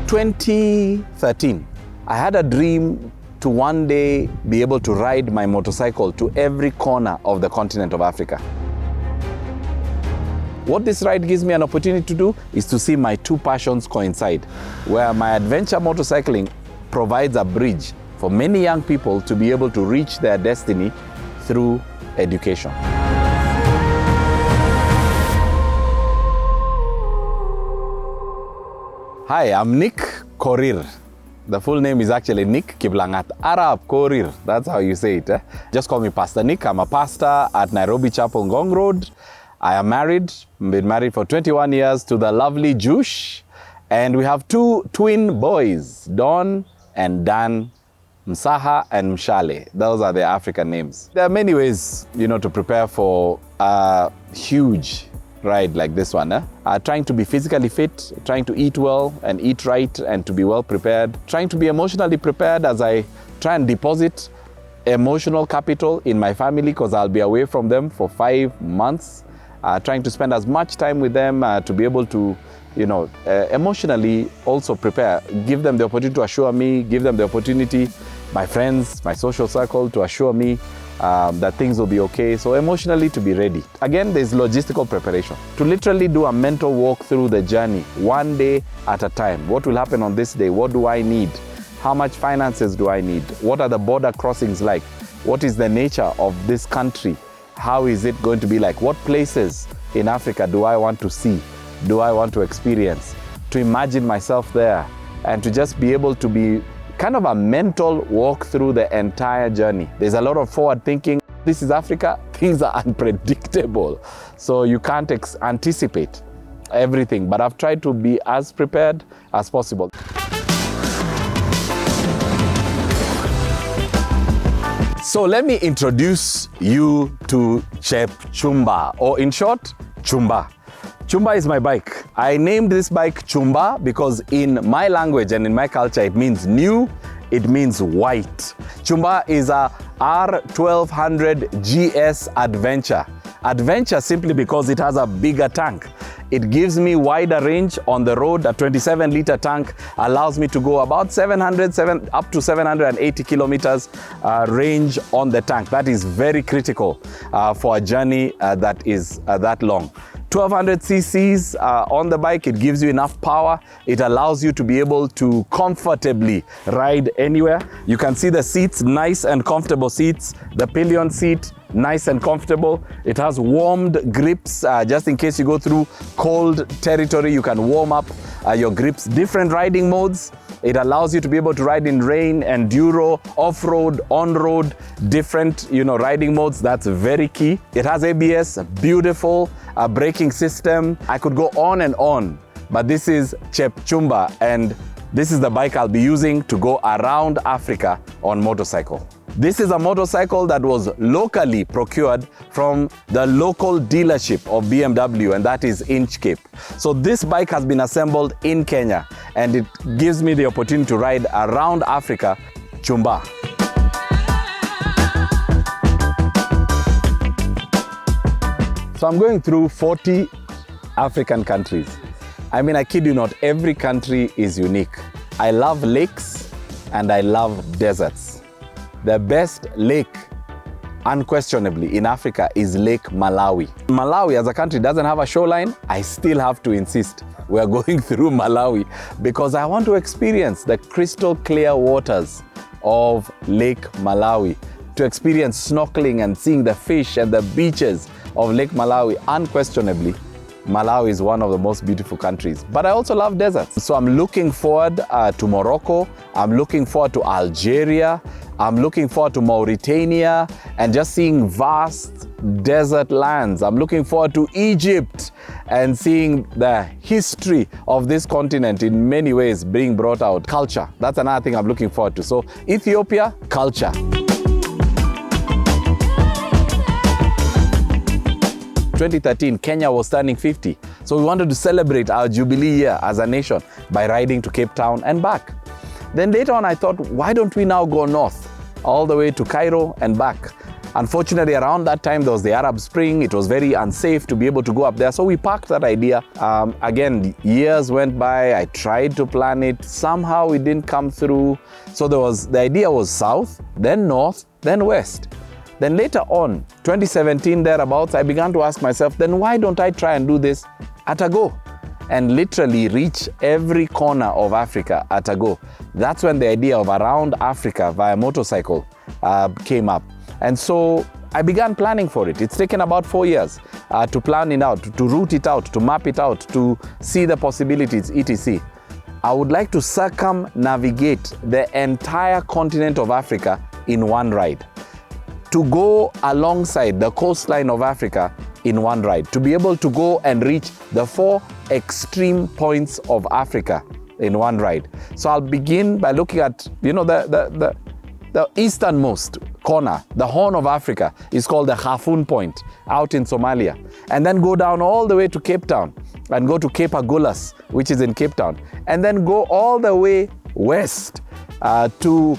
2013, I had a dream to one day be able to ride my motorcycle to every corner of the continent of Africa. What this ride gives me an opportunity to do is to see my two passions coincide, where my adventure motorcycling provides a bridge for many young people to be able to reach their destiny through education. Hi, I'm Nick Korir. The full name is actually Nick Kiblangat Arab Korir. That's how you say it. Just call me Pastor Nick. I'm a pastor at Nairobi Chapel, Ngong Road. I am married, been married for 21 years to the lovely Jush. And we have two twin boys, Don and Dan, Msaha and Mshale. Those are their African names. There are many ways, to prepare for a huge ride like this one. Trying to be physically fit, trying to eat well and eat right and to be well prepared. Trying to be emotionally prepared as I try and deposit emotional capital in my family because I'll be away from them for 5 months. Trying to spend as much time with them to be able to, emotionally also prepare. Give them the opportunity to assure me, give them the opportunity, my friends, my social circle, to assure me that things will be okay. So emotionally to be ready. Again, there's logistical preparation. To literally do a mental walk through the journey, one day at a time. What will happen on this day? What do I need? How much finances do I need? What are the border crossings like? What is the nature of this country? How is it going to be like? What places in Africa do I want to see? Do I want to experience? To imagine myself there and to just be able to be kind of a mental walk through the entire journey. There's a lot of forward thinking. This is Africa. Things are unpredictable. So you can't anticipate everything, but I've tried to be as prepared as possible. So let me introduce you to Chumba, or in short, Chumba. Chumba is my bike. I named this bike Chumba because in my language and in my culture, it means new, it means white. Chumba is a R1200 GS Adventure. Adventure simply because it has a bigger tank. It gives me wider range on the road. A 27-liter tank allows me to go about up to 780 kilometers range on the tank. That is very critical for a journey that is that long. 1200 cc's on the bike. It gives you enough power. It allows you to be able to comfortably ride anywhere. You can see the seats, nice and comfortable seats. The pillion seat, nice and comfortable. It has warmed grips, just in case you go through cold territory, you can warm up your grips. Different riding modes. It allows you to be able to ride in rain, enduro, off-road, on-road, different, riding modes. That's very key. It has ABS, beautiful braking system. I could go on, but this is Chumba, and this is the bike I'll be using to go around Africa on motorcycle. This is a motorcycle that was locally procured from the local dealership of BMW, and that is Inchcape. So this bike has been assembled in Kenya, and it gives me the opportunity to ride around Africa, Chumba. So I'm going through 40 African countries. I kid you not, every country is unique. I love lakes and I love deserts. The best lake, unquestionably, in Africa is Lake Malawi. Malawi as a country doesn't have a shoreline. I still have to insist we're going through Malawi because I want to experience the crystal clear waters of Lake Malawi, to experience snorkeling and seeing the fish and the beaches of Lake Malawi. Unquestionably, Malawi is one of the most beautiful countries, but I also love deserts. So I'm looking forward to Morocco. I'm looking forward to Algeria. I'm looking forward to Mauritania and just seeing vast desert lands. I'm looking forward to Egypt and seeing the history of this continent in many ways being brought out. Culture, that's another thing I'm looking forward to. So Ethiopia, culture. 2013, Kenya was turning 50. So we wanted to celebrate our Jubilee year as a nation by riding to Cape Town and back. Then later on, I thought, why don't we now go north, all the way to Cairo and back? Unfortunately, around that time, there was the Arab Spring. It was very unsafe to be able to go up there. So we parked that idea. Again, years went by. I tried to plan it. Somehow it didn't come through. So the idea was south, then north, then west. Then later on, 2017 thereabouts, I began to ask myself, then why don't I try and do this at a go? And literally reach every corner of Africa at a go. That's when the idea of Around Africa via motorcycle came up. And so I began planning for it. It's taken about 4 years to plan it out, to route it out, to map it out, to see the possibilities, etc. I would like to circumnavigate the entire continent of Africa in one ride. To go alongside the coastline of Africa in one ride. To be able to go and reach the 4 extreme points of Africa in one ride. So I'll begin by looking at, the easternmost corner, the Horn of Africa, is called the Khartoum Point out in Somalia. And then go down all the way to Cape Town and go to Cape Agulhas, which is in Cape Town. And then go all the way west to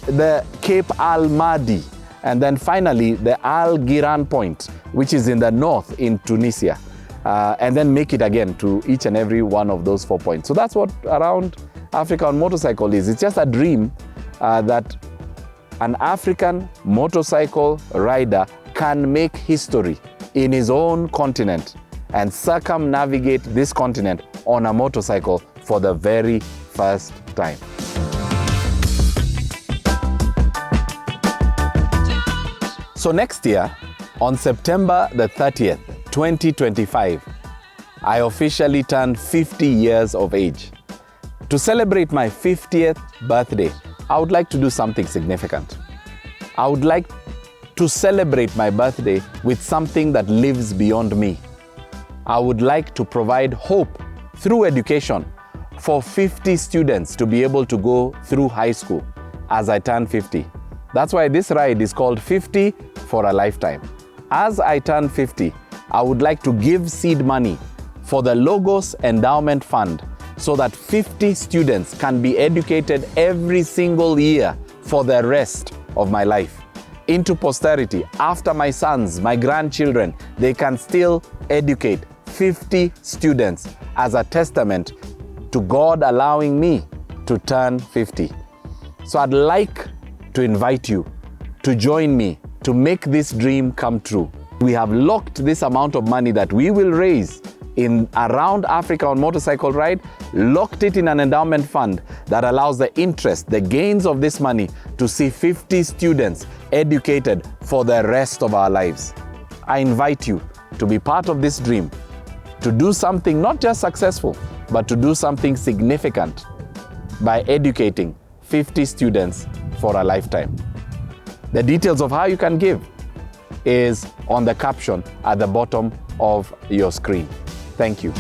the Cape Al Mahdi. And then finally, the Al Giran Point, which is in the north in Tunisia. And then make it again to each and every one of those 4 points. So that's what Around Africa on motorcycle is. It's just a dream that an African motorcycle rider can make history in his own continent and circumnavigate this continent on a motorcycle for the very first time. So next year, on September the 30th, 2025, I officially turned 50 years of age. To celebrate my 50th birthday, I would like to do something significant. I would like to celebrate my birthday with something that lives beyond me. I would like to provide hope through education for 50 students to be able to go through high school as I turn 50. That's why this ride is called 50 for a lifetime. As I turn 50, I would like to give seed money for the Logos Endowment Fund so that 50 students can be educated every single year for the rest of my life. Into posterity, after my sons, my grandchildren, they can still educate 50 students as a testament to God allowing me to turn 50. So I'd like to invite you to join me to make this dream come true. We have locked this amount of money that we will raise in Around Africa on motorcycle ride, locked it in an endowment fund that allows the interest, the gains of this money to see 50 students educated for the rest of our lives. I invite you to be part of this dream, to do something not just successful, but to do something significant by educating 50 students for a lifetime. The details of how you can give is on the caption at the bottom of your screen. Thank you.